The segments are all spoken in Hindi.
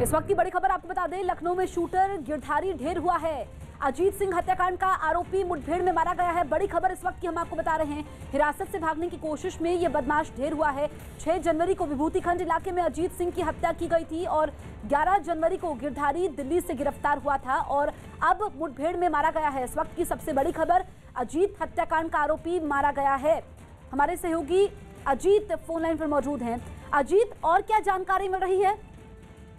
इस वक्त की बड़ी खबर आपको बता दें, लखनऊ में शूटर गिरधारी ढेर हुआ है। अजीत सिंह हत्याकांड का आरोपी मुठभेड़ में मारा गया है। बड़ी खबर इस वक्त की हम आपको बता रहे हैं। हिरासत से भागने की कोशिश में यह बदमाश ढेर हुआ है। 6 जनवरी को विभूतिखंड इलाके में अजीत सिंह की हत्या की गई थी और 11 जनवरी को गिरधारी दिल्ली से गिरफ्तार हुआ था और अब मुठभेड़ में मारा गया है। इस वक्त की सबसे बड़ी खबर, अजीत हत्याकांड का आरोपी मारा गया है। हमारे सहयोगी अजीत फोन लाइन पर मौजूद हैं। अजीत, और क्या जानकारी मिल रही है?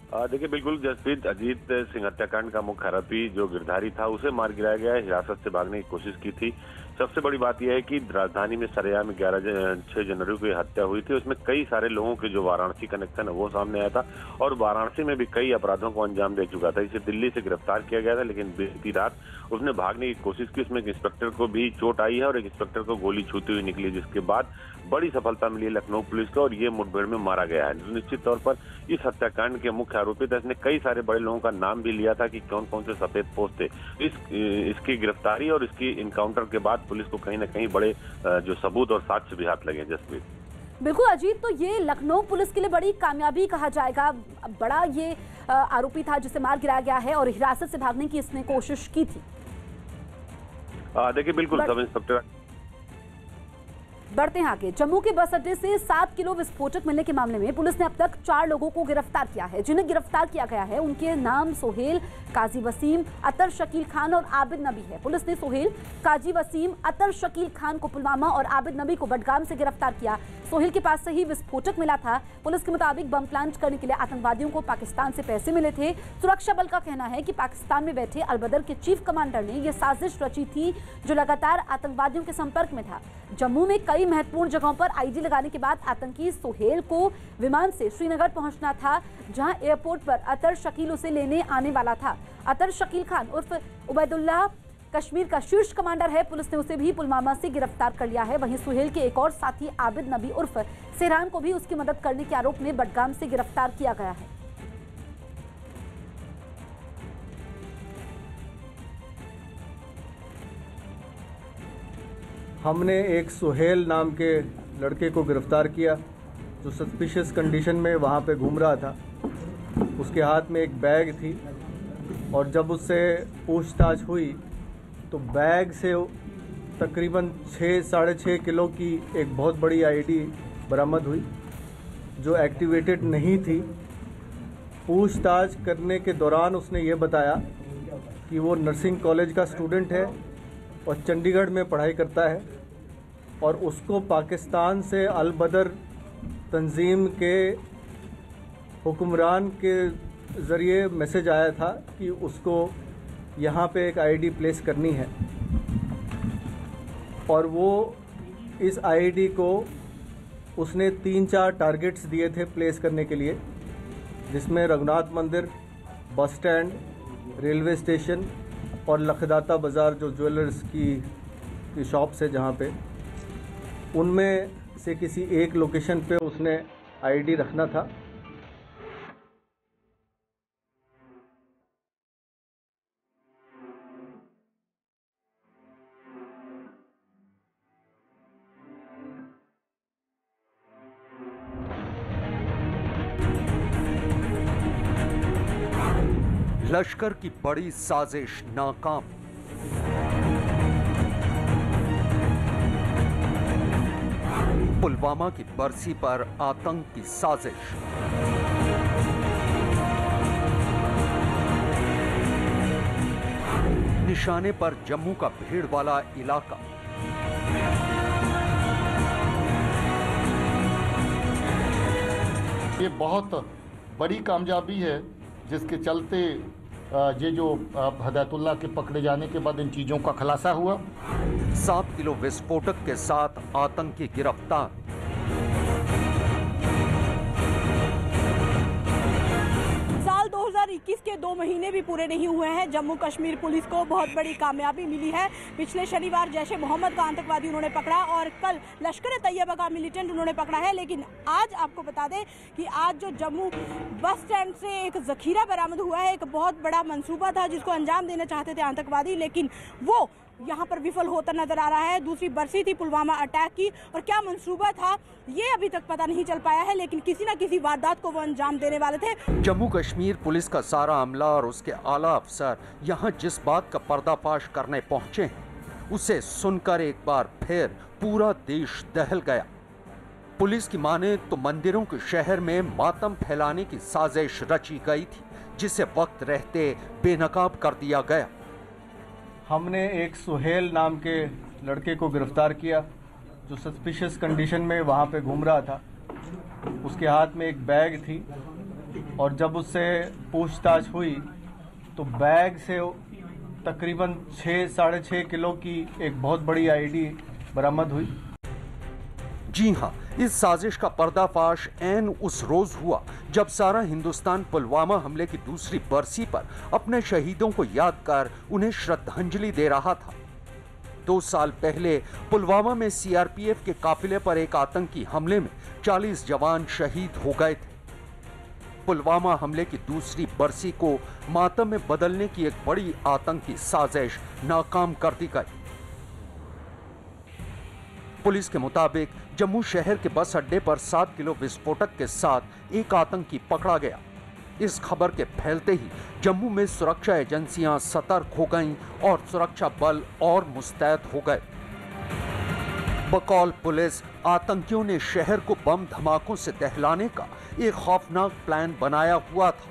देखिए, बिल्कुल जसप्रीत, अजीत सिंह हत्याकांड का मुख्य आरोपी जो गिरधारी था उसे मार गिराया गया है। हिरासत से भागने की कोशिश की थी। सबसे बड़ी बात यह है कि राजधानी में सरेआम 6 जनवरी को हत्या हुई थी। उसमें कई सारे लोगों के जो वाराणसी कनेक्शन है वो सामने आया था और वाराणसी में भी कई अपराधों को अंजाम दे चुका था। इसे दिल्ली से गिरफ्तार किया गया था, लेकिन बीती रात उसने भागने की कोशिश की। उसमें एक इंस्पेक्टर को भी चोट आई है और एक इंस्पेक्टर को गोली छूती हुई निकली, जिसके बाद बड़ी सफलता मिली है लखनऊ पुलिस को और ये मुठभेड़ में मारा गया है। निश्चित तौर पर इस हत्याकांड के मुख्य आरोपी था। इसने कई सारे बड़े लोगों का नाम भी लिया था कि कौन कौन से सफेद पोस्ट थे। इसकी गिरफ्तारी और इसकी इनकाउंटर के बाद पुलिस को कहीं ना कहीं बड़े जो सबूत और साक्ष्य भी हाथ लगे। जसप्रीत, बिल्कुल अजीत, तो ये लखनऊ पुलिस के लिए बड़ी कामयाबी कहा जाएगा। बड़ा ये आरोपी था जिसे मार गिराया गया है और हिरासत से भागने की इसने कोशिश की थी। देखिए, बिल्कुल सब इंस्पेक्टर। बढ़ते हैं आगे। जम्मू के बस अड्डे से 7 किलो विस्फोटक मिलने के मामले में पुलिस ने अब तक 4 लोगों को गिरफ्तार किया है। जिन्हें गिरफ्तार किया गया है उनके नाम सोहेल, काजी वसीम, अतर शकील खान और आबिद नबी है। पुलिस ने सोहेल, काजी वसीम, अतर शकील खान को पुलवामा और आबिद नबी को बडगाम से गिरफ्तार किया। सोहेल के पास से ही विस्फोटक मिला था। पुलिस के मुताबिक बम प्लांट करने के लिए आतंकवादियों को पाकिस्तान से पैसे मिले थे। सुरक्षा बल का कहना है कि पाकिस्तान में बैठे अलबदर के चीफ कमांडर ने यह साजिश रची थी, जो लगातार आतंकवादियों के संपर्क में था। जम्मू में कई महत्वपूर्ण जगहों पर आईडी लगाने के बाद आतंकी सोहेल को विमान से श्रीनगर पहुंचना था, जहां एयरपोर्ट पर अतर शकील उसे लेने आने वाला था। अतर शकील खान उर्फ उबैदुल्लाह कश्मीर का शीर्ष कमांडर है। पुलिस ने उसे भी पुलवामा से गिरफ्तार कर लिया है। वहीं सोहेल के एक और साथी आबिद नबी उर्फ सेहरान को भी उसकी मदद करने के आरोप में बडगाम से गिरफ्तार किया गया है। हमने एक सोहेल नाम के लड़के को गिरफ्तार किया, जो सस्पिशियस कंडीशन में वहाँ पे घूम रहा था। उसके हाथ में एक बैग थी और जब उससे पूछताछ हुई तो बैग से तकरीबन 6-6.5 किलो की एक बहुत बड़ी आईडी बरामद हुई, जो एक्टिवेटेड नहीं थी। पूछताछ करने के दौरान उसने ये बताया कि वो नर्सिंग कॉलेज का स्टूडेंट है और चंडीगढ़ में पढ़ाई करता है और उसको पाकिस्तान से अलबदर तंजीम के हुक्मरान के ज़रिए मैसेज आया था कि उसको यहाँ पे एक आईडी प्लेस करनी है और वो इस आईडी को उसने 3-4 टारगेट्स दिए थे प्लेस करने के लिए, जिसमें रघुनाथ मंदिर, बस स्टैंड, रेलवे स्टेशन और लखदाता बाज़ार जो ज्वेलर्स की शॉप्स है जहाँ पे, उनमें से किसी एक लोकेशन पे उसने आईडी रखना था। लश्कर की बड़ी साजिश नाकाम। पुलवामा की बरसी पर आतंक की साजिश। निशाने पर जम्मू का भीड़ वाला इलाका। ये बहुत बड़ी कामयाबी है, जिसके चलते ये जो हदायतुल्लाह के पकड़े जाने के बाद इन चीज़ों का खुलासा हुआ। 7 किलो विस्फोटक के साथ आतंकी गिरफ्तार। साल 2021 के 2 महीने भी पूरे नहीं हुए हैं, जम्मू कश्मीर पुलिस को बहुत बड़ी कामयाबी मिली है। पिछले शनिवार जैश ए मोहम्मद का आतंकवादी उन्होंने पकड़ा और कल लश्कर तैयबा का मिलिटेंट उन्होंने पकड़ा है। लेकिन आज आपको बता दें कि आज जो जम्मू बस स्टैंड से एक जखीरा बरामद हुआ है। एक बहुत बड़ा मंसूबा था जिसको अंजाम देना चाहते थे आतंकवादी, लेकिन वो यहाँ पर विफल होता नजर आ रहा है। दूसरी बरसी थी पुलवामा अटैक की और क्या मंसूबा था ये अभी तक पता नहीं चल पाया है, लेकिन किसी न किसी वारदात को वो अंजाम देने वाले थे। जम्मू कश्मीर पुलिस का सारा अमला और उसके आला अफसर यहाँ जिस बात का पर्दाफाश करने पहुंचे हैं उसे सुनकर एक बार फिर पूरा देश दहल गया। पुलिस की माने तो मंदिरों के शहर में मातम फैलाने की साजिश रची गई थी, जिसे वक्त रहते बेनकाब कर दिया गया। हमने एक सुहेल नाम के लड़के को गिरफ्तार किया जो सस्पिशियस कंडीशन में वहाँ पे घूम रहा था। उसके हाथ में एक बैग थी और जब उससे पूछताछ हुई तो बैग से तकरीबन 6-6.5 किलो की एक बहुत बड़ी आईडी बरामद हुई। जी हां, इस साजिश का पर्दाफाश ऐन उस रोज हुआ जब सारा हिंदुस्तान पुलवामा हमले की दूसरी बरसी पर अपने शहीदों को याद कर उन्हें श्रद्धांजलि दे रहा था। 2 साल पहले पुलवामा में सीआरपीएफ के काफिले पर एक आतंकी हमले में 40 जवान शहीद हो गए थे। पुलवामा हमले की दूसरी बरसी को मातम में बदलने की एक बड़ी आतंकी साजिश नाकाम कर दी गई। पुलिस के मुताबिक जम्मू शहर के बस अड्डे पर 7 किलो विस्फोटक के साथ एक आतंकी पकड़ा गया। इस खबर के फैलते ही जम्मू में सुरक्षा एजेंसियां सतर्क हो गईं और सुरक्षा बल और मुस्तैद हो गए। बकौल पुलिस, आतंकियों ने शहर को बम धमाकों से दहलाने का एक खौफनाक प्लान बनाया हुआ था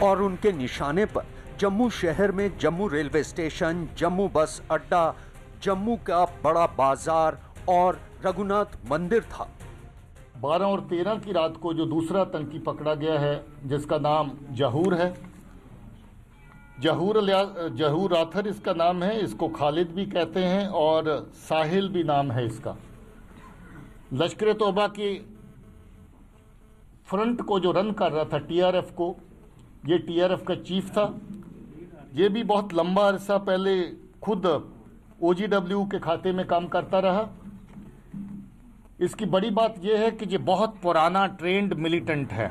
और उनके निशाने पर जम्मू शहर में जम्मू रेलवे स्टेशन, जम्मू बस अड्डा, जम्मू का बड़ा बाजार और रघुनाथ मंदिर था। 12 और 13 की रात को जो दूसरा आतंकी पकड़ा गया है जिसका नाम जहूर है, जहूर राथर इसका नाम है। इसको खालिद भी कहते हैं और साहिल भी नाम है इसका। लश्कर तौबा के फ्रंट को जो रन कर रहा था टीआरएफ को, ये टीआरएफ का चीफ था। ये भी बहुत लंबा अरसा पहले खुद ओजीडब्ल्यू के खाते में काम करता रहा। इसकी बड़ी बात यह है कि ये बहुत पुराना ट्रेंड मिलिटेंट है।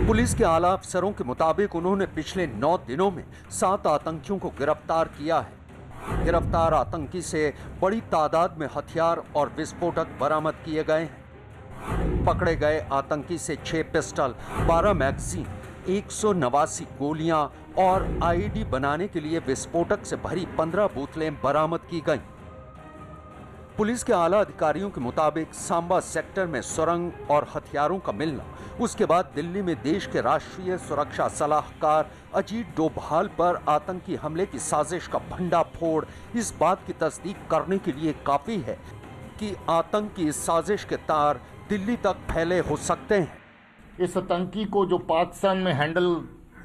पुलिस के आला अफसरों के मुताबिक उन्होंने पिछले 9 दिनों में 7 आतंकियों को गिरफ्तार किया है। गिरफ्तार आतंकी से बड़ी तादाद में हथियार और विस्फोटक बरामद किए गए हैं। पकड़े गए आतंकी से 6 पिस्टल, 12 मैगजीन, 189 गोलियां और आईडी बनाने के लिए विस्फोटक से भरी 15 बोतलें बरामद की गईं। पुलिस के आला अधिकारियों के मुताबिक सांबा सेक्टर में सुरंग और हथियारों का मिलना, उसके बाद दिल्ली में देश के राष्ट्रीय सुरक्षा सलाहकार अजीत डोभाल पर आतंकी हमले की साजिश का भंडाफोड़ इस बात की तस्दीक करने के लिए काफी है कि आतंक की इस साजिश के तार दिल्ली तक फैले हो सकते हैं। इस आतंकी को जो पाकिस्तान में हैंडल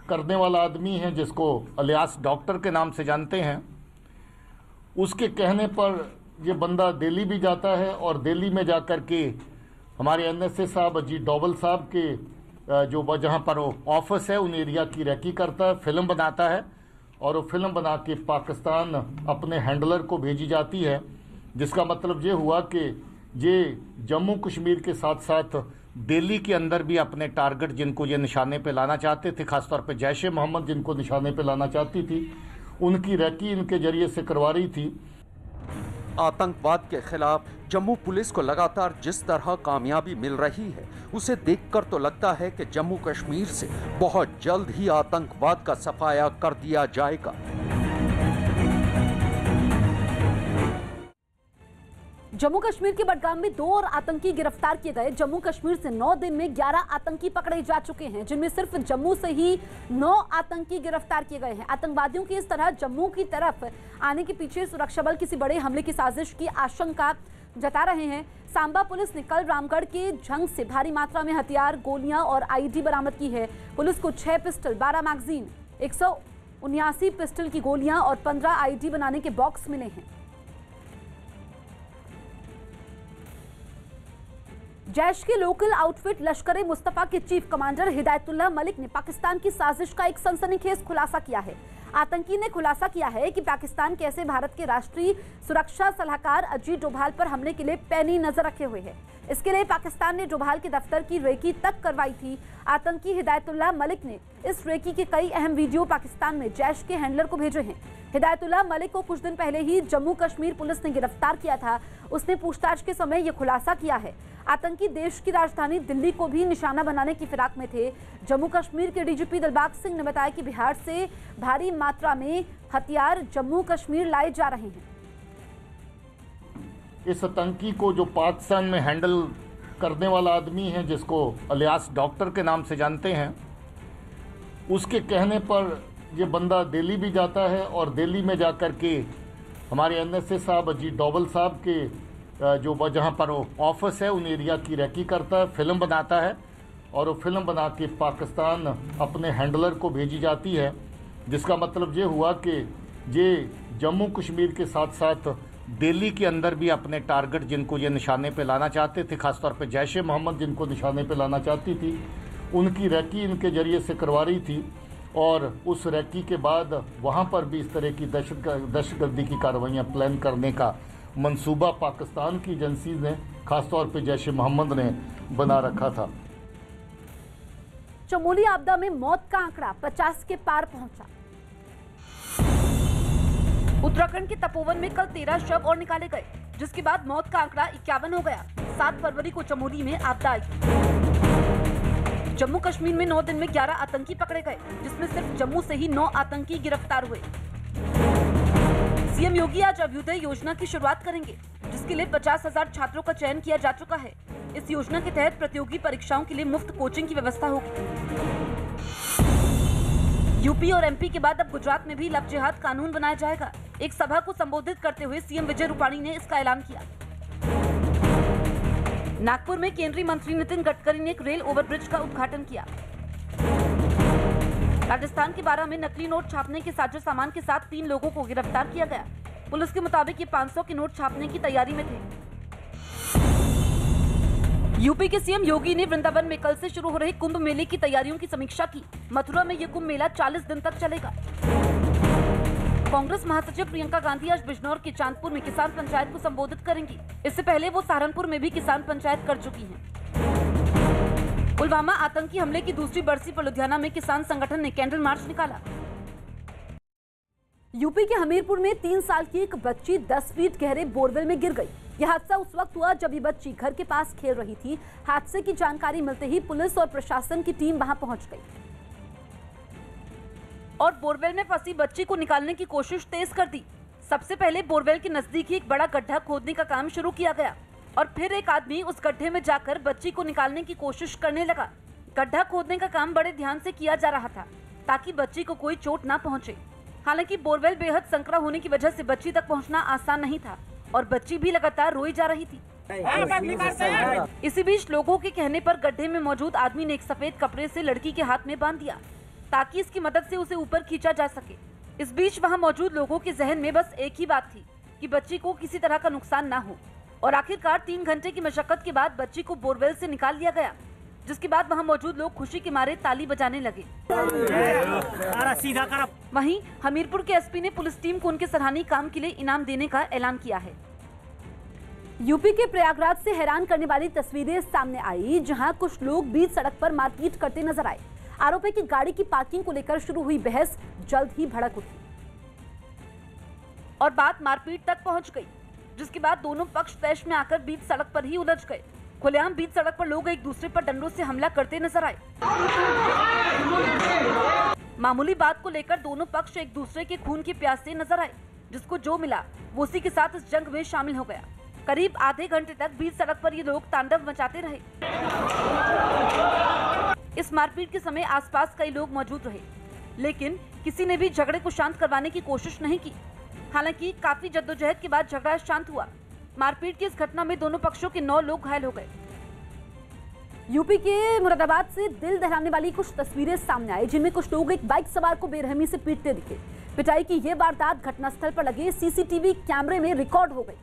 करने वाला आदमी है, जिसको अलियास डॉक्टर के नाम से जानते हैं, उसके कहने पर ये बंदा दिल्ली भी जाता है और दिल्ली में जाकर के हमारे एनएसए साहब अजीत डोभाल साहब के जो जहाँ पर वो ऑफिस है उन एरिया की रेकी करता है, फिल्म बनाता है और वो फिल्म बना के पाकिस्तान अपने हैंडलर को भेजी जाती है। जिसका मतलब ये हुआ कि ये जम्मू कश्मीर के साथ साथ दिल्ली के अंदर भी अपने टारगेट जिनको ये निशाने पे लाना चाहते थे, खासतौर पे जैश ए मोहम्मद जिनको निशाने पे लाना चाहती थी, उनकी रेकी इनके जरिए से करवा रही थी। आतंकवाद के खिलाफ जम्मू पुलिस को लगातार जिस तरह कामयाबी मिल रही है, उसे देखकर तो लगता है कि जम्मू कश्मीर से बहुत जल्द ही आतंकवाद का सफाया कर दिया जाएगा। जम्मू कश्मीर के बडगाम में 2 और आतंकी गिरफ्तार किए गए। जम्मू कश्मीर से 9 दिन में 11 आतंकी पकड़े जा चुके हैं, जिनमें सिर्फ जम्मू से ही 9 आतंकी गिरफ्तार किए गए हैं। आतंकवादियों की इस तरह जम्मू की तरफ आने के पीछे सुरक्षा बल किसी बड़े हमले की साजिश की आशंका जता रहे हैं। सांबा पुलिस ने कल रामगढ़ के झंग से भारी मात्रा में हथियार, गोलियां और आईडी बरामद की है। पुलिस को 6 पिस्टल, 12 मैगजीन, 179 पिस्टल की गोलियां और 15 आईडी बनाने के बॉक्स मिले हैं। जैश के लोकल आउटफिट लश्कर मुस्तफा के चीफ कमांडर हिदायतुल्लाह मलिक ने पाकिस्तान की साजिश का एक सनसनीखेज खुलासा किया है। आतंकी ने खुलासा किया है कि पाकिस्तान कैसे भारत के राष्ट्रीय सुरक्षा सलाहकार अजीत डोभाल पर हमले के लिए पैनी नजर रखे हुए है। इसके लिए पाकिस्तान ने डोभाल के दफ्तर की रेकी तक करवाई थी। आतंकी हिदायतुल्लाह मलिक ने इस रेकी के कई अहम वीडियो पाकिस्तान में जैश के हैंडलर को भेजे हैं। हिदायतुल्लाह मलिक को कुछ दिन पहले ही जम्मू कश्मीर पुलिस ने गिरफ्तार किया था। उसने पूछताछ के समय ये खुलासा किया है। आतंकी देश की राजधानी दिल्ली को भी निशाना बनाने की फिराक में थे। जम्मू कश्मीर के डीजीपी दिलबाग सिंह ने बताया कि बिहार से भारी मात्रा में हथियार जम्मू कश्मीर लाए जा रहे हैं। इस आतंकी को जो पाकिस्तान में हैंडल करने वाला आदमी है, जिसको अलियास डॉक्टर के नाम से जानते हैं, उसके कहने पर ये बंदा दिल्ली भी जाता है और दिल्ली में जाकर के हमारे एनएसए साहब अजीत डोभाल साहब के जो जहाँ पर वो ऑफिस है उन एरिया की रेकी करता है, फिल्म बनाता है और वो फिल्म बना के पाकिस्तान अपने हैंडलर को भेजी जाती है। जिसका मतलब ये हुआ कि ये जम्मू कश्मीर के साथ साथ दिल्ली के अंदर भी अपने टारगेट जिनको ये निशाने पे लाना चाहते थे, खासतौर पे जैश ए मोहम्मद जिनको निशाने पे लाना चाहती थी, उनकी रेकी इनके जरिए से करवा रही थी। और उस रेकी के बाद वहाँ पर भी इस तरह की दहशतगर्दी की कार्रवाइयाँ प्लान करने का मंसूबा पाकिस्तान की एजेंसी ने, खासतौर पे जैश ए मोहम्मद ने बना रखा था। चमोली आपदा में मौत का आंकड़ा 50 के पार पहुंचा। उत्तराखंड के तपोवन में कल 13 शव और निकाले गए, जिसके बाद मौत का आंकड़ा 51 हो गया। 7 फरवरी को चमोली में आपदा आई। जम्मू कश्मीर में 9 दिन में 11 आतंकी पकड़े गए, जिसमें सिर्फ जम्मू से ही 9 आतंकी गिरफ्तार हुए। सीएम योगी आज अभ्युदय योजना की शुरुआत करेंगे, जिसके लिए 50,000 छात्रों का चयन किया जा चुका है। इस योजना के तहत प्रतियोगी परीक्षाओं के लिए मुफ्त कोचिंग की व्यवस्था होगी। यूपी और एमपी के बाद अब गुजरात में भी लव जिहाद कानून बनाया जाएगा। एक सभा को संबोधित करते हुए सीएम विजय रूपाणी ने इसका ऐलान किया। नागपुर में केंद्रीय मंत्री नितिन गडकरी ने एक रेल ओवरब्रिज का उद्घाटन किया। राजस्थान के बारां में नकली नोट छापने के साजो सामान के साथ 3 लोगों को गिरफ्तार किया गया। पुलिस के मुताबिक ये 500 के नोट छापने की तैयारी में थे। यूपी के सीएम योगी ने वृंदावन में कल से शुरू हो रहे कुंभ मेले की तैयारियों की समीक्षा की। मथुरा में यह कुंभ मेला 40 दिन तक चलेगा। कांग्रेस महासचिव प्रियंका गांधी आज बिजनौर के चांदपुर में किसान पंचायत को संबोधित करेंगी। इससे पहले वो सहारनपुर में भी किसान पंचायत कर चुकी हैं। पुलवामा आतंकी हमले की दूसरी बरसी पर लुधियाना में किसान संगठन ने कैंडल मार्च निकाला। यूपी के हमीरपुर में 3 साल की एक बच्ची 10 फीट गहरे बोरवेल में गिर गई। यह हादसा उस वक्त हुआ जब ये बच्ची घर के पास खेल रही थी। हादसे की जानकारी मिलते ही पुलिस और प्रशासन की टीम वहां पहुंच गई और बोरवेल में फंसी बच्ची को निकालने की कोशिश तेज कर दी। सबसे पहले बोरवेल के नजदीक ही एक बड़ा गड्ढा खोदने का काम शुरू किया गया और फिर एक आदमी उस गड्ढे में जाकर बच्ची को निकालने की कोशिश करने लगा। गड्ढा खोदने का काम बड़े ध्यान से किया जा रहा था ताकि बच्ची को कोई चोट ना पहुंचे। हालांकि बोरवेल बेहद संकरा होने की वजह से बच्ची तक पहुंचना आसान नहीं था और बच्ची भी लगातार रोई जा रही थी। इसी बीच लोगों के कहने पर गड्ढे में मौजूद आदमी ने एक सफेद कपड़े से लड़की के हाथ में बांध दिया ताकि इसकी मदद से उसे ऊपर खींचा जा सके। इस बीच वहां मौजूद लोगों के जहन में बस एक ही बात थी कि बच्ची को किसी तरह का नुकसान ना हो और आखिरकार 3 घंटे की मशक्कत के बाद बच्ची को बोरवेल से निकाल लिया गया, जिसके बाद वहां मौजूद लोग खुशी के मारे ताली बजाने लगे। वहीं हमीरपुर के एसपी ने पुलिस टीम को उनके सराहनीय काम के लिए इनाम देने का ऐलान किया है। यूपी के प्रयागराज से हैरान करने वाली तस्वीरें सामने आई, जहां कुछ लोग बीच सड़क पर मारपीट करते नजर आए। आरोपी की गाड़ी की पार्किंग को लेकर शुरू हुई बहस जल्द ही भड़क उठी और बात मारपीट तक पहुंच गई, जिसके बाद दोनों पक्ष तैश में आकर बीच सड़क पर ही उलझ गए। खुलेआम बीच सड़क पर लोग एक दूसरे पर डंडों से हमला करते नजर आए। मामूली बात को लेकर दोनों पक्ष एक दूसरे के खून की प्यासे नजर आए, जिसको जो मिला वो उसी के साथ इस जंग में शामिल हो गया। करीब आधे घंटे तक बीच सड़क पर ये लोग तांडव मचाते रहे। इस मारपीट के समय आसपास कई लोग मौजूद रहे, लेकिन किसी ने भी झगड़े को शांत करवाने की कोशिश नहीं की। हालांकि काफी जद्दोजहद के बाद झगड़ा शांत हुआ। मारपीट की इस घटना में दोनों पक्षों के 9 लोग घायल हो गए। यूपी के मुरादाबाद से दिल दहलाने वाली कुछ तस्वीरें सामने आई, जिनमें कुछ लोग एक बाइक सवार को बेरहमी से पीटते दिखे। पिटाई की यह वारदात घटनास्थल पर लगे सीसीटीवी कैमरे में रिकॉर्ड हो गई,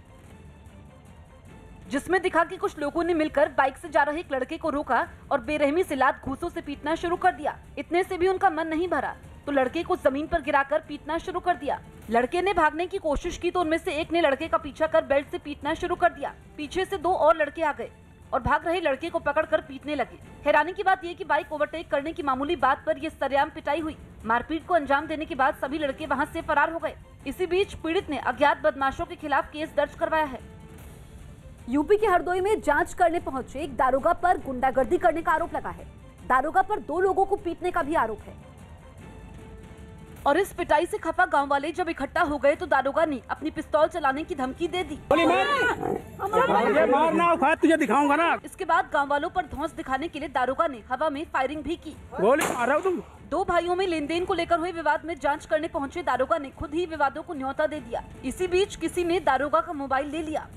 जिसमें दिखा कि कुछ लोगों ने मिलकर बाइक से जा रहे एक लड़के को रोका और बेरहमी से लात घूंसों से पीटना शुरू कर दिया। इतने से भी उनका मन नहीं भरा तो लड़के को जमीन पर गिराकर पीटना शुरू कर दिया। लड़के ने भागने की कोशिश की तो उनमें से एक ने लड़के का पीछा कर बेल्ट से पीटना शुरू कर दिया। पीछे से 2 और लड़के आ गए और भाग रहे लड़के को पकड़कर पीटने लगे। हैरानी की बात यह कि बाइक ओवरटेक करने की मामूली बात पर यह सरेआम पिटाई हुई। मारपीट को अंजाम देने के बाद सभी लड़के वहां से फरार हो गए। इसी बीच पीड़ित ने अज्ञात बदमाशों के खिलाफ केस दर्ज करवाया है। यूपी के हरदोई में जांच करने पहुंचे एक दारोगा पर गुंडागर्दी करने का आरोप लगा है। दारोगा पर 2 लोगों को पीटने का भी आरोप है। और इस पिटाई से खफा गांव वाले जब इकट्ठा हो गए तो दारोगा ने अपनी पिस्तौल चलाने की धमकी दे दी। मारना औकात तुझे दिखाऊंगा ना। इसके बाद गांव वालों पर धौंस दिखाने के लिए दारोगा ने हवा में फायरिंग भी की। गोली मार रहा हो तुम। 2 भाइयों में लेन देन को लेकर हुए विवाद में जांच करने पहुंचे दारोगा ने खुद ही विवादों को न्योता दे दिया। इसी बीच किसी ने दारोगा का मोबाइल ले लिया।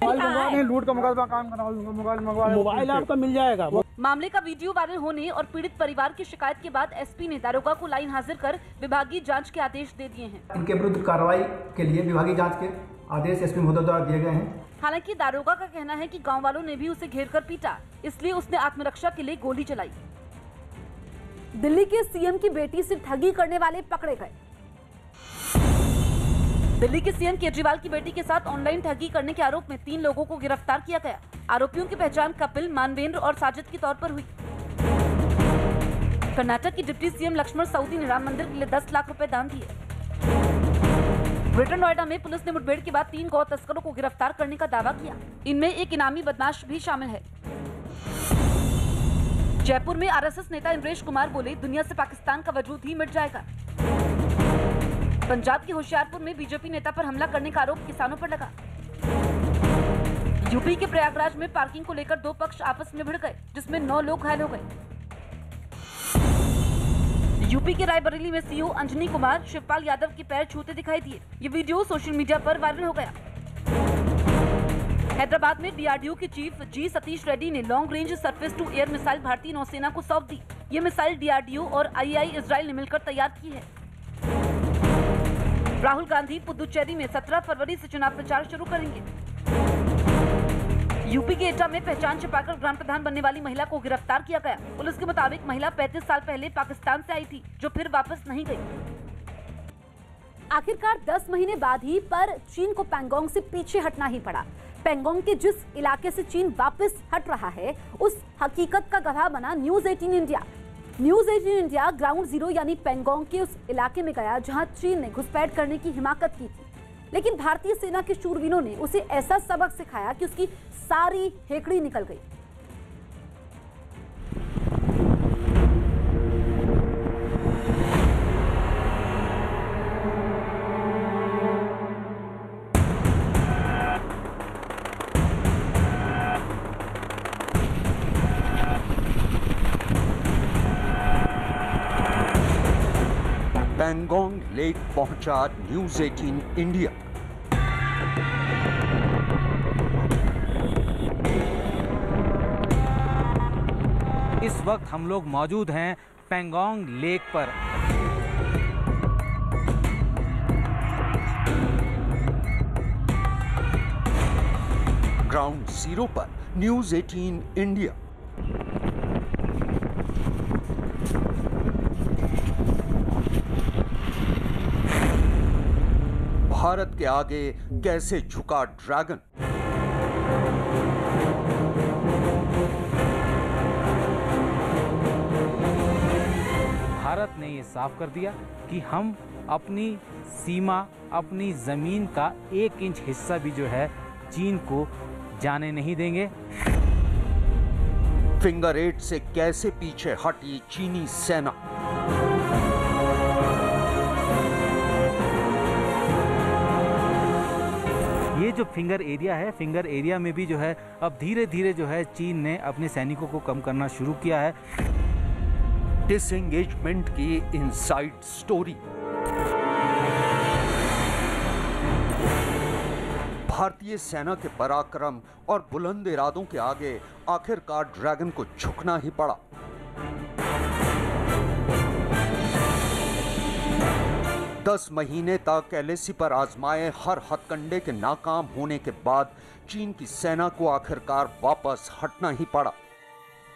लूट का मोबाइल आपका मिल जाएगा। मामले का वीडियो वायरल होने और पीड़ित परिवार की शिकायत के बाद एसपी ने दारोगा को लाइन हाजिर कर विभागीय जांच के आदेश दे दिए हैं। इनके विरुद्ध कार्रवाई के लिए विभागीय जांच के आदेश एसपी महोदय द्वारा दिए गए हैं। हालांकि दारोगा का कहना है कि गांव वालों ने भी उसे घेरकर पीटा, इसलिए उसने आत्मरक्षा के लिए गोली चलाई। दिल्ली के सीएम की बेटी से ठगी करने वाले पकड़े गए। दिल्ली के सीएम केजरीवाल की बेटी के साथ ऑनलाइन ठगी करने के आरोप में 3 लोगों को गिरफ्तार किया गया। आरोपियों की पहचान कपिल, मानवेंद्र और साजिद के तौर पर हुई। कर्नाटक की डिप्टी सीएम लक्ष्मण सवदी ने राम मंदिर के लिए 10 लाख रुपए दान दिए। ग्रेटर नोएडा में पुलिस ने मुठभेड़ के बाद 3 गौ तस्करों को गिरफ्तार करने का दावा किया। इनमें एक इनामी बदमाश भी शामिल है। जयपुर में आरएसएस नेता इंद्रेश कुमार बोले, दुनिया से पाकिस्तान का वजूद ही मिट जाएगा। पंजाब के होशियारपुर में बीजेपी नेता पर हमला करने का आरोप किसानों पर लगा। यूपी के प्रयागराज में पार्किंग को लेकर 2 पक्ष आपस में भिड़ गए, जिसमें 9 लोग घायल हो गए। यूपी के रायबरेली में सीओ अंजनी कुमार शिवपाल यादव के पैर छूते दिखाई दिए। ये वीडियो सोशल मीडिया पर वायरल हो गया। हैदराबाद में डीआरडीओ के चीफ जी सतीश रेड्डी ने long range surface to air missile भारतीय नौसेना को सौंप दी। ये मिसाइल डीआरडीओ और आईआई इजराइल ने मिलकर तैयार की है। राहुल गांधी पुदुचेरी में 17 फरवरी से चुनाव प्रचार शुरू करेंगे। यूपी के एटा में पहचान छिपाकर ग्राम प्रधान बनने वाली महिला को गिरफ्तार किया गया। पुलिस के मुताबिक महिला 35 साल पहले पाकिस्तान से आई थी, जो फिर वापस नहीं गई। आखिरकार 10 महीने बाद ही पर चीन को पैंगोंग से पीछे हटना ही पड़ा। पैंगोंग के जिस इलाके से चीन वापस हट रहा है, उस हकीकत का गवाह बना news 18 India. News 18 India ground zero यानी पैंगोंग के उस इलाके में गया जहां चीन ने घुसपैठ करने की हिमाकत की थी। लेकिन भारतीय सेना के शूरवीरों ने उसे ऐसा सबक सिखाया कि उसकी सारी हेकड़ी निकल गई। पैंगोंग लेक पहुंचा न्यूज 18 इंडिया। इस वक्त हम लोग मौजूद हैं पैंगोंग लेक पर। ग्राउंड जीरो पर न्यूज 18 इंडिया। भारत के आगे कैसे झुका ड्रैगन। भारत ने ये साफ कर दिया कि हम अपनी सीमा, अपनी जमीन का 1 इंच हिस्सा भी जो है चीन को जाने नहीं देंगे। फिंगर 8 से कैसे पीछे हटी चीनी सेना। ये जो फिंगर एरिया है, फिंगर एरिया में भी जो है अब धीरे धीरे जो है चीन ने अपने सैनिकों को कम करना शुरू किया है। डिसएंगेजमेंट की इनसाइड स्टोरी। भारतीय सेना के पराक्रम और बुलंद इरादों के आगे आखिरकार ड्रैगन को झुकना ही पड़ा। दस महीने तक एलएसी पर आजमाए हर हथकंडे के नाकाम होने के बाद चीन की सेना को आखिरकार वापस हटना ही पड़ा।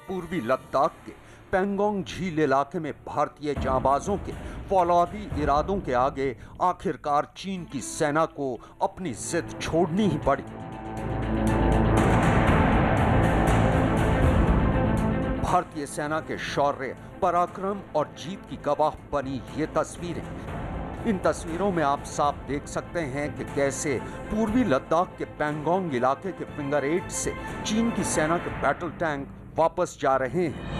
पूर्वी लद्दाख के पैंगोंग झील इलाके में भारतीय जांबाजों के फौलादी इरादों के आगे आखिरकार चीन की सेना को अपनी जिद छोड़नी ही पड़ी। भारतीय सेना के शौर्य, पराक्रम और जीत की गवाह बनी ये तस्वीरें। इन तस्वीरों में आप साफ देख सकते हैं कि कैसे पूर्वी लद्दाख के पैंगोंग इलाके के फिंगर 8 से चीन की सेना के बैटल टैंक वापस जा रहे हैं।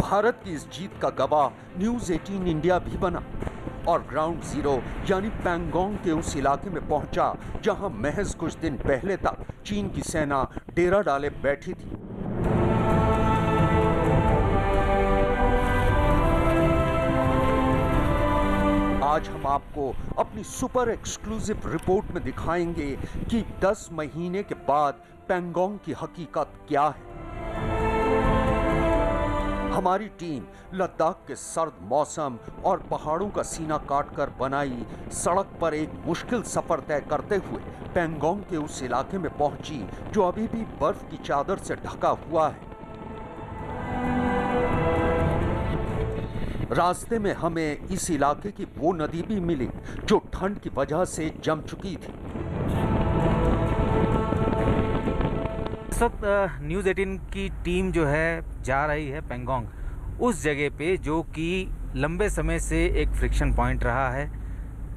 भारत की इस जीत का गवाह न्यूज़ 18 इंडिया भी बना और ग्राउंड जीरो यानी पैंगोंग के उस इलाके में पहुंचा जहां महज कुछ दिन पहले तक चीन की सेना डेरा डाले बैठी थी। आज हम आपको अपनी सुपर एक्सक्लूसिव रिपोर्ट में दिखाएंगे कि 10 महीने के बाद पैंगोंग की हकीकत क्या है। हमारी टीम लद्दाख के सर्द मौसम और पहाड़ों का सीना काटकर बनाई सड़क पर एक मुश्किल सफर तय करते हुए पैंगोंग के उस इलाके में पहुंची जो अभी भी बर्फ की चादर से ढका हुआ है। रास्ते में हमें इस इलाके की वो नदी भी मिली जो ठंड की वजह से जम चुकी थी। इस वक्त न्यूज़ 18 की टीम जो है जा रही है पैंगोंग, उस जगह पे जो कि लंबे समय से एक फ्रिक्शन पॉइंट रहा है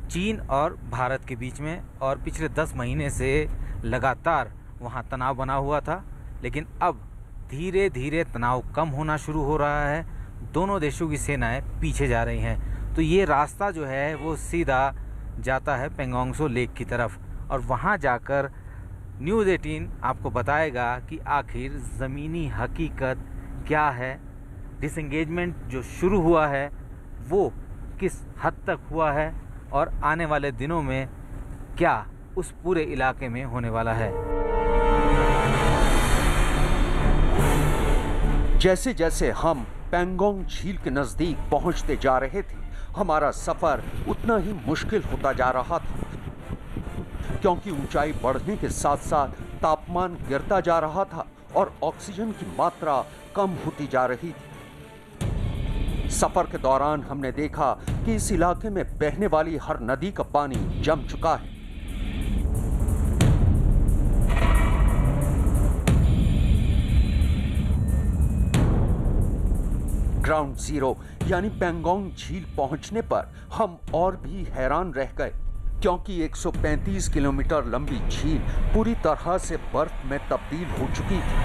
चीन और भारत के बीच में, और पिछले 10 महीने से लगातार वहाँ तनाव बना हुआ था। लेकिन अब धीरे धीरे तनाव कम होना शुरू हो रहा है, दोनों देशों की सेनाएं पीछे जा रही हैं। तो ये रास्ता जो है वो सीधा जाता है पैंगोंग सो लेक की तरफ, और वहाँ जाकर न्यूज़ 18 आपको बताएगा कि आखिर ज़मीनी हकीकत क्या है, डिसएंगेजमेंट जो शुरू हुआ है वो किस हद तक हुआ है, और आने वाले दिनों में क्या उस पूरे इलाके में होने वाला है। जैसे जैसे हम पैंगोंग झील के नजदीक पहुंचते जा रहे थे, हमारा सफर उतना ही मुश्किल होता जा रहा था, क्योंकि ऊंचाई बढ़ने के साथ साथ तापमान गिरता जा रहा था और ऑक्सीजन की मात्रा कम होती जा रही थी। सफर के दौरान हमने देखा कि इस इलाके में बहने वाली हर नदी का पानी जम चुका है। ग्राउंड जीरो यानी पैंगोंग झील पहुंचने पर हम और भी हैरान रह गए, क्योंकि 135 किलोमीटर लंबी झील पूरी तरह से बर्फ में तब्दील हो चुकी थी।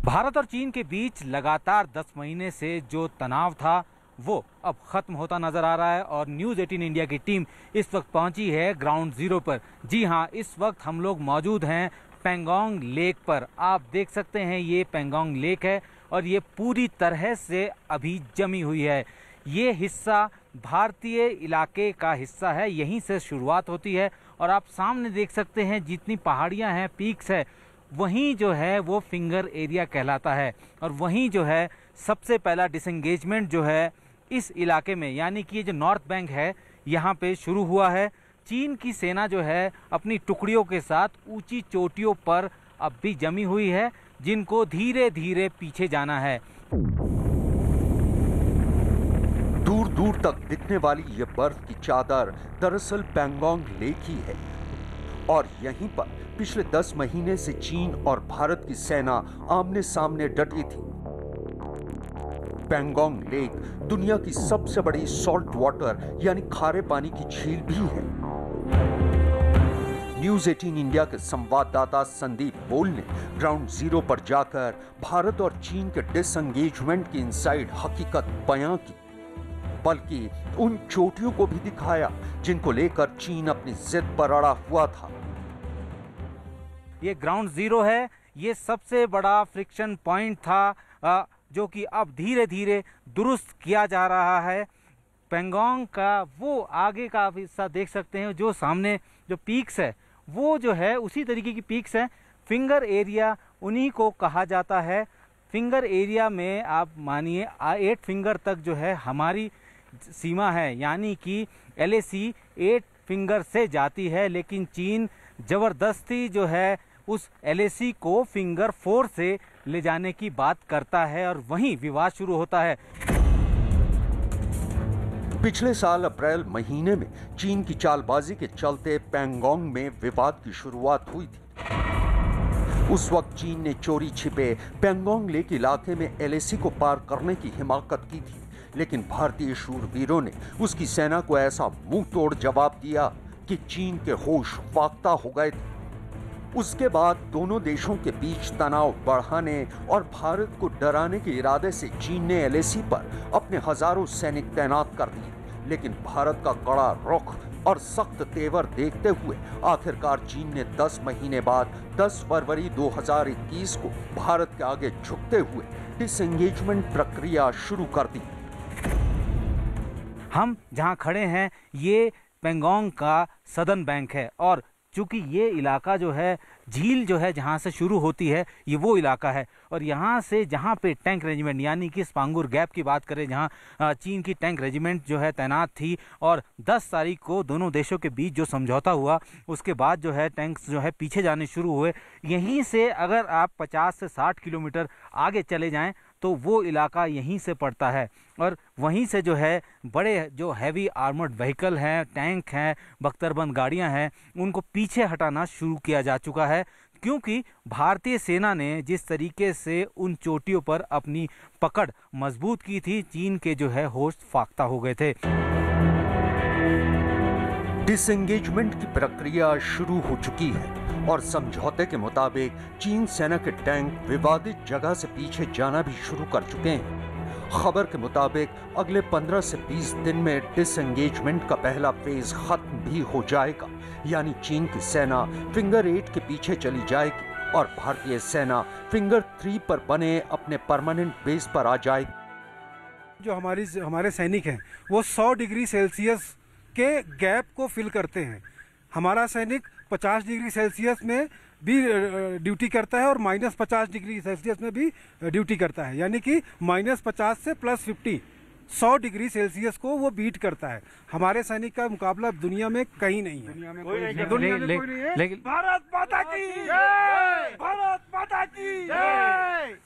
भारत और चीन के बीच लगातार 10 महीने से जो तनाव था वो अब खत्म होता नजर आ रहा है, और न्यूज़ 18 इंडिया की टीम इस वक्त पहुंची है ग्राउंड जीरो पर। जी हां, इस वक्त हम लोग मौजूद हैं पैंगोंग लेक पर। आप देख सकते हैं ये पैंगोंग लेक है और ये पूरी तरह से अभी जमी हुई है। ये हिस्सा भारतीय इलाके का हिस्सा है, यहीं से शुरुआत होती है, और आप सामने देख सकते हैं जितनी पहाड़ियां हैं, पीक्स है, वहीं जो है वो फिंगर एरिया कहलाता है। और वहीं जो है सबसे पहला डिसएंगेजमेंट जो है इस इलाके में, यानी कि ये जो नॉर्थ बैंक है यहाँ पे शुरू हुआ है। चीन की सेना जो है अपनी टुकड़ियों के साथ ऊंची चोटियों पर अब भी जमी हुई है, जिनको धीरे धीरे पीछे जाना है। दूर दूर तक दिखने वाली ये बर्फ की चादर दरअसल पैंगोंग लेक ही है, और यहीं पर पिछले 10 महीने से चीन और भारत की सेना आमने सामने डटी थी। पैंगोंग लेक दुनिया की सबसे बड़ी सॉल्ट वाटर यानी खारे पानी की झील भी है। न्यूज़ 18 इंडिया के संवाददाता संदीप बोल ने ग्राउंड जीरो पर जाकर भारत और चीन के डिसएंगेजमेंट की इनसाइड हकीकत बयां की, बल्कि उन चोटियों को भी दिखाया जिनको लेकर चीन अपनी जिद पर अड़ा हुआ था। ये ग्राउंड जीरो है, ये सबसे बड़ा फ्रिक्शन पॉइंट था जो कि अब धीरे धीरे दुरुस्त किया जा रहा है। पैंगोंग का वो आगे का आप हिस्सा देख सकते हैं, जो सामने जो पीक्स है वो जो है उसी तरीके की पीक्स हैं। फिंगर एरिया उन्हीं को कहा जाता है। फिंगर एरिया में आप मानिए 8 फिंगर तक जो है हमारी सीमा है, यानी कि LAC 8 फिंगर से जाती है, लेकिन चीन ज़बरदस्ती जो है उस LAC को फिंगर 4 से ले जाने की बात करता है, और वहीं विवाद शुरू होता है। पिछले साल अप्रैल महीने में चीन की चालबाजी के चलते पैंगोंग में विवाद की शुरुआत हुई थी। उस वक्त चीन ने चोरी छिपे पैंगोंग लेक इलाके में एलएसी को पार करने की हिमाकत की थी, लेकिन भारतीय शूरवीरों ने उसकी सेना को ऐसा मुंह तोड़ जवाब दिया कि चीन के होश फाख्ता हो गए थे। उसके बाद दोनों देशों के बीच तनाव बढ़ाने और भारत को डराने के इरादे से चीन ने एलएसी पर अपने हजारों सैनिक तैनात कर दिए, लेकिन भारत का कड़ा रुख और सख्त तेवर देखते हुए आखिरकार चीन ने 10 महीने बाद 10 फरवरी 2021 को भारत के आगे झुकते हुए डिसएंगेजमेंट प्रक्रिया शुरू कर दी। हम जहां खड़े हैं ये पैंगोंग का सदर्न बैंक है और चूंकि ये इलाका जो है झील जो है जहाँ से शुरू होती है ये वो इलाका है और यहाँ से जहाँ पे टैंक रेजिमेंट यानी कि स्पांगुर गैप की बात करें जहाँ चीन की टैंक रेजिमेंट जो है तैनात थी और 10 तारीख को दोनों देशों के बीच जो समझौता हुआ उसके बाद जो है टैंक्स जो है पीछे जाने शुरू हुए। यहीं से अगर आप 50 से 60 किलोमीटर आगे चले जाएं तो वो इलाका यहीं से पड़ता है और वहीं से जो है बड़े जो हैवी आर्मर्ड व्हीकल हैं, टैंक हैं, बख्तरबंद गाड़ियां हैं, उनको पीछे हटाना शुरू किया जा चुका है, क्योंकि भारतीय सेना ने जिस तरीके से उन चोटियों पर अपनी पकड़ मजबूत की थी, चीन के जो है होश फाख्ता हो गए थे। डिसएंगेजमेंट की प्रक्रिया शुरू हो चुकी है और समझौते के मुताबिक चीन सेना के टैंक विवादित जगह से पीछे जाना भी शुरू कर चुके हैं। खबर के मुताबिक अगले 15 से 20 दिन में डिसएंगेजमेंट का पहला फेज खत्म भी हो जाएगा, यानी चीन की सेना फिंगर 8 के पीछे चली जाएगी और भारतीय सेना फिंगर 3 पर बने अपने परमानेंट बेस पर आ जाएगी। जो हमारे सैनिक हैं वो 100 डिग्री सेल्सियस के गैप को फिल करते हैं। हमारा सैनिक 50 डिग्री सेल्सियस में भी ड्यूटी करता है और -50 डिग्री सेल्सियस में भी ड्यूटी करता है, यानी कि -50 से +50 100 डिग्री सेल्सियस को वो बीट करता है। हमारे सैनिक का मुकाबला दुनिया में कहीं नहीं है। दुनिया में कोई नहीं है। लेकिन भारत माता की जय, भारत माता की जय।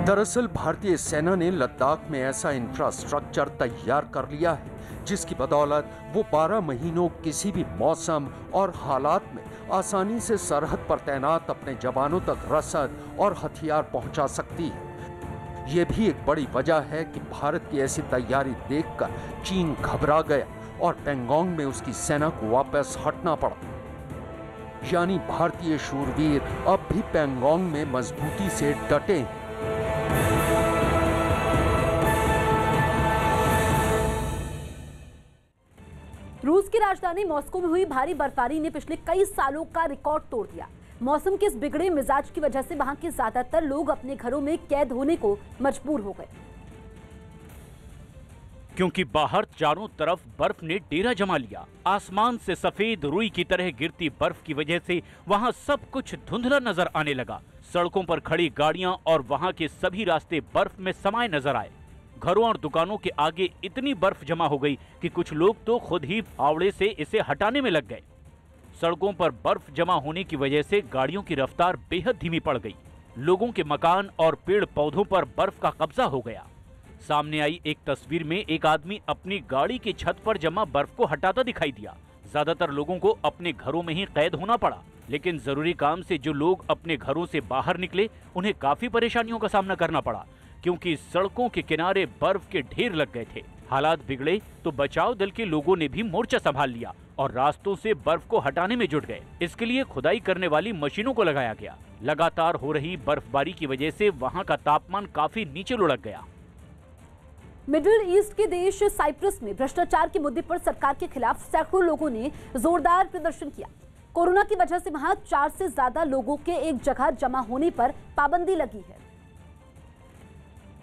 दरअसल भारतीय सेना ने लद्दाख में ऐसा इंफ्रास्ट्रक्चर तैयार कर लिया है जिसकी बदौलत वो 12 महीनों किसी भी मौसम और हालात में आसानी से सरहद पर तैनात अपने जवानों तक रसद और हथियार पहुंचा सकती है। ये भी एक बड़ी वजह है कि भारत की ऐसी तैयारी देखकर चीन घबरा गया और पैंगोंग में उसकी सेना को वापस हटना पड़ा। यानी भारतीय शूरवीर अब भी पैंगोंग में मजबूती से डटे हैं। रूस की राजधानी मॉस्को में हुई भारी बर्फबारी ने पिछले कई सालों का रिकॉर्ड तोड़ दिया। मौसम के इस बिगड़े मिजाज की वजह से वहां के ज्यादातर लोग अपने घरों में कैद होने को मजबूर हो गए, क्योंकि बाहर चारों तरफ बर्फ ने डेरा जमा लिया। आसमान से सफेद रुई की तरह गिरती बर्फ की वजह से वहां सब कुछ धुंधला नजर आने लगा। सड़कों पर खड़ी गाड़ियां और वहां के सभी रास्ते बर्फ में समाये नजर आए। घरों और दुकानों के आगे इतनी बर्फ जमा हो गई कि कुछ लोग तो खुद ही फावड़े से इसे हटाने में लग गए। सड़कों पर बर्फ जमा होने की वजह से गाड़ियों की रफ्तार बेहद धीमी पड़ गई। लोगों के मकान और पेड़ पौधों पर बर्फ का कब्जा हो गया। सामने आई एक तस्वीर में एक आदमी अपनी गाड़ी की छत पर जमा बर्फ को हटाता दिखाई दिया। ज्यादातर लोगों को अपने घरों में ही कैद होना पड़ा, लेकिन जरूरी काम से जो लोग अपने घरों से बाहर निकले उन्हें काफी परेशानियों का सामना करना पड़ा, क्योंकि सड़कों के किनारे बर्फ के ढेर लग गए थे। हालात बिगड़े तो बचाव दल के लोगों ने भी मोर्चा संभाल लिया और रास्तों से बर्फ को हटाने में जुट गए। इसके लिए खुदाई करने वाली मशीनों को लगाया गया। लगातार हो रही बर्फबारी की वजह से वहां का तापमान काफी नीचे लुढ़क गया। मिडिल ईस्ट के देश साइप्रस में भ्रष्टाचार के मुद्दे पर सरकार के खिलाफ सैकड़ों लोगों ने जोरदार प्रदर्शन किया। कोरोना की वजह से वहां 4 से ज्यादा लोगों के एक जगह जमा होने पर पाबंदी लगी है,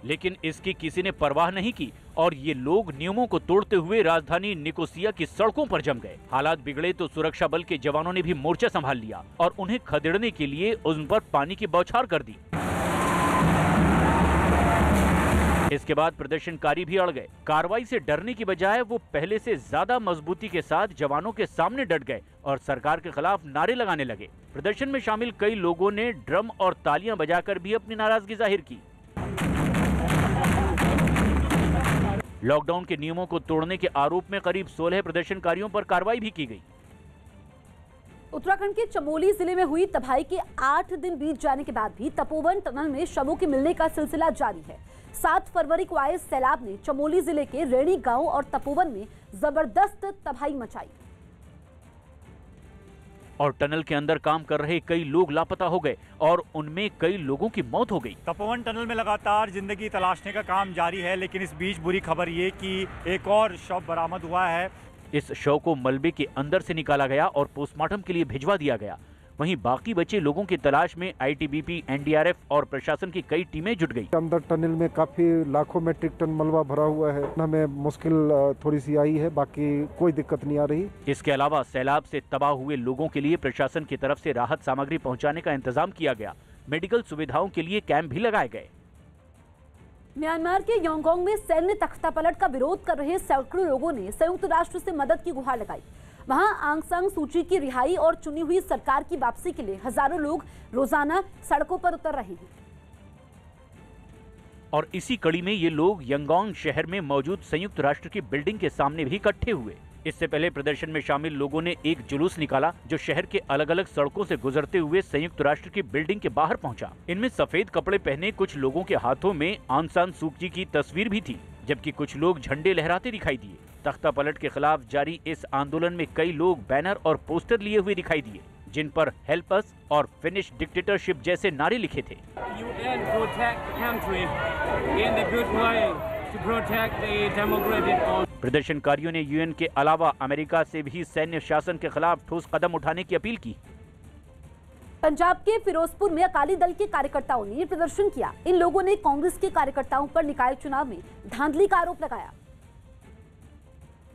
लेकिन इसकी किसी ने परवाह नहीं की और ये लोग नियमों को तोड़ते हुए राजधानी निकोसिया की सड़कों पर जम गए। हालात बिगड़े तो सुरक्षा बल के जवानों ने भी मोर्चा संभाल लिया और उन्हें खदेड़ने के लिए उन पर पानी की बौछार कर दी। इसके बाद प्रदर्शनकारी भी अड़ गए। कार्रवाई से डरने की बजाय वो पहले से ज्यादा मजबूती के साथ जवानों के सामने डट गए और सरकार के खिलाफ नारे लगाने लगे। प्रदर्शन में शामिल कई लोगों ने ड्रम और तालियां बजाकर भी अपनी नाराजगी जाहिर की। लॉकडाउन के नियमों को तोड़ने के आरोप में करीब 16 प्रदर्शनकारियों पर कार्रवाई भी की गई। उत्तराखंड के चमोली जिले में हुई तबाही के 8 दिन बीत जाने के बाद भी तपोवन टनल में शवों के मिलने का सिलसिला जारी है। 7 फरवरी को आए सैलाब ने चमोली जिले के रेणी गांव और तपोवन में जबरदस्त तबाही मचाई और टनल के अंदर काम कर रहे कई लोग लापता हो गए और उनमें कई लोगों की मौत हो गई। तपोवन टनल में लगातार जिंदगी तलाशने का काम जारी है, लेकिन इस बीच बुरी खबर ये कि एक और शव बरामद हुआ है। इस शव को मलबे के अंदर से निकाला गया और पोस्टमार्टम के लिए भिजवा दिया गया। वहीं बाकी बचे लोगों की तलाश में आईटीबीपी, एनडीआरएफ और प्रशासन की कई टीमें जुट गई। अंदर टनल में काफी लाखों मेट्रिक टन मलबा भरा हुआ है। हमें मुश्किल थोड़ी सी आई है, बाकी कोई दिक्कत नहीं आ रही। इसके अलावा सैलाब से तबाह हुए लोगों के लिए प्रशासन की तरफ से राहत सामग्री पहुंचाने का इंतजाम किया गया। मेडिकल सुविधाओं के लिए कैंप भी लगाए गए। म्यांमार के यांगोंग में सैन्य तख्तापलट का विरोध कर रहे सैकड़ों लोगों ने संयुक्त राष्ट्र से मदद की गुहार लगाई। वहां आंग सान सू की रिहाई और चुनी हुई सरकार की वापसी के लिए हजारों लोग रोजाना सड़कों पर उतर रहे हैं। और इसी कड़ी में ये लोग यांगोंग शहर में मौजूद संयुक्त राष्ट्र की बिल्डिंग के सामने भी इकट्ठे हुए। इससे पहले प्रदर्शन में शामिल लोगों ने एक जुलूस निकाला जो शहर के अलग अलग सड़कों से गुजरते हुए संयुक्त राष्ट्र की बिल्डिंग के बाहर पहुंचा। इनमें सफेद कपड़े पहने कुछ लोगों के हाथों में आंग सान सू की तस्वीर भी थी, जबकि कुछ लोग झंडे लहराते दिखाई दिए। तख्तापलट के खिलाफ जारी इस आंदोलन में कई लोग बैनर और पोस्टर लिए हुए दिखाई दिए, जिन पर हेल्प अस और फिनिश डिक्टेटरशिप जैसे नारे लिखे थे। प्रदर्शनकारियों ने यूएन के अलावा अमेरिका से भी सैन्य शासन के खिलाफ ठोस कदम उठाने की अपील की। पंजाब के फिरोजपुर में अकाली दल के कार्यकर्ताओं ने प्रदर्शन किया। इन लोगों ने कांग्रेस के कार्यकर्ताओं पर निकाय चुनाव में धांधली का आरोप लगाया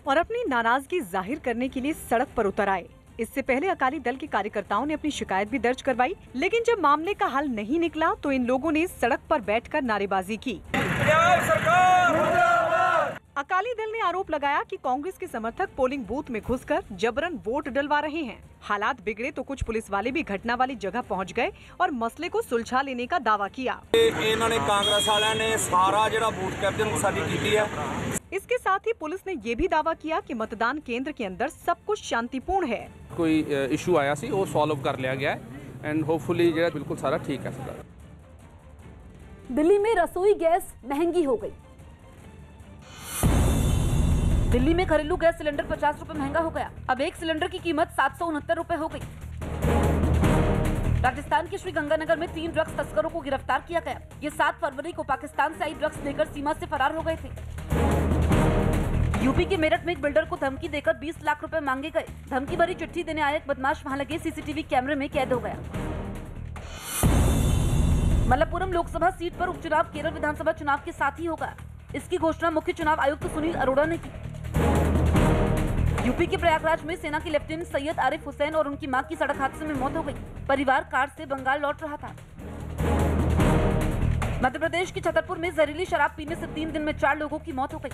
और अपनी नाराजगी जाहिर करने के लिए सड़क पर उतर आए। इससे पहले अकाली दल के कार्यकर्ताओं ने अपनी शिकायत भी दर्ज करवाई, लेकिन जब मामले का हल नहीं निकला तो इन लोगों ने सड़क पर बैठकर नारेबाजी की। अकाली दल ने आरोप लगाया कि कांग्रेस के समर्थक पोलिंग बूथ में घुसकर जबरन वोट डलवा रहे हैं। हालात बिगड़े तो कुछ पुलिस वाले भी घटना वाली जगह पहुंच गए और मसले को सुलझा लेने का दावा किया। इन्होंने कांग्रेस वालों ने सारा जो बूथ कैप्चर सारी की है। इसके साथ ही पुलिस ने ये भी दावा किया कि मतदान केंद्र के अंदर सब कुछ शांतिपूर्ण है। कोई इशू आया सी वो सॉल्व कर लिया गया है एंड होपफुली जो बिल्कुल सारा ठीक है। दिल्ली में रसोई गैस महंगी हो गई। दिल्ली में घरेलू गैस सिलेंडर 50 रुपए महंगा हो गया। अब एक सिलेंडर की कीमत 769 रुपए हो गई। राजस्थान के श्रीगंगानगर में 3 ड्रग्स तस्करों को गिरफ्तार किया गया। ये 7 फरवरी को पाकिस्तान से आई ड्रग्स लेकर सीमा से फरार हो गए थे। यूपी के मेरठ में एक बिल्डर को धमकी देकर 20 लाख रुपए मांगे गए। धमकी भरी चिट्ठी देने आए एक बदमाश वहां लगे सीसीटीवी कैमरे में कैद हो गया। मलप्पुरम लोकसभा सीट पर उपचुनाव केरल विधानसभा चुनाव के साथ ही होगा। इसकी घोषणा मुख्य चुनाव आयुक्त सुनील अरोड़ा ने की। यूपी के प्रयागराज में सेना के लेफ्टिनेंट सैयद आरिफ हुसैन और उनकी मां की सड़क हादसे में मौत हो गई। परिवार कार से बंगाल लौट रहा था। मध्य प्रदेश के छतरपुर में जहरीली शराब पीने से 3 दिन में 4 लोगों की मौत हो गई।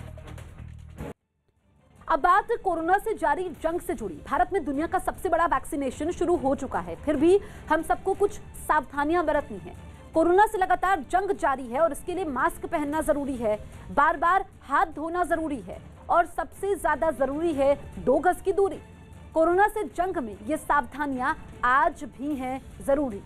अब बात कोरोना से जारी जंग से जुड़ी। भारत में दुनिया का सबसे बड़ा वैक्सीनेशन शुरू हो चुका है, फिर भी हम सबको कुछ सावधानियां बरतनी है। कोरोना से लगातार जंग जारी है और इसके लिए मास्क पहनना जरूरी है, बार बार हाथ धोना जरूरी है और सबसे ज्यादा जरूरी है 2 गज की दूरी। कोरोना से जंग में ये सावधानियां आज भी हैं जरूरी।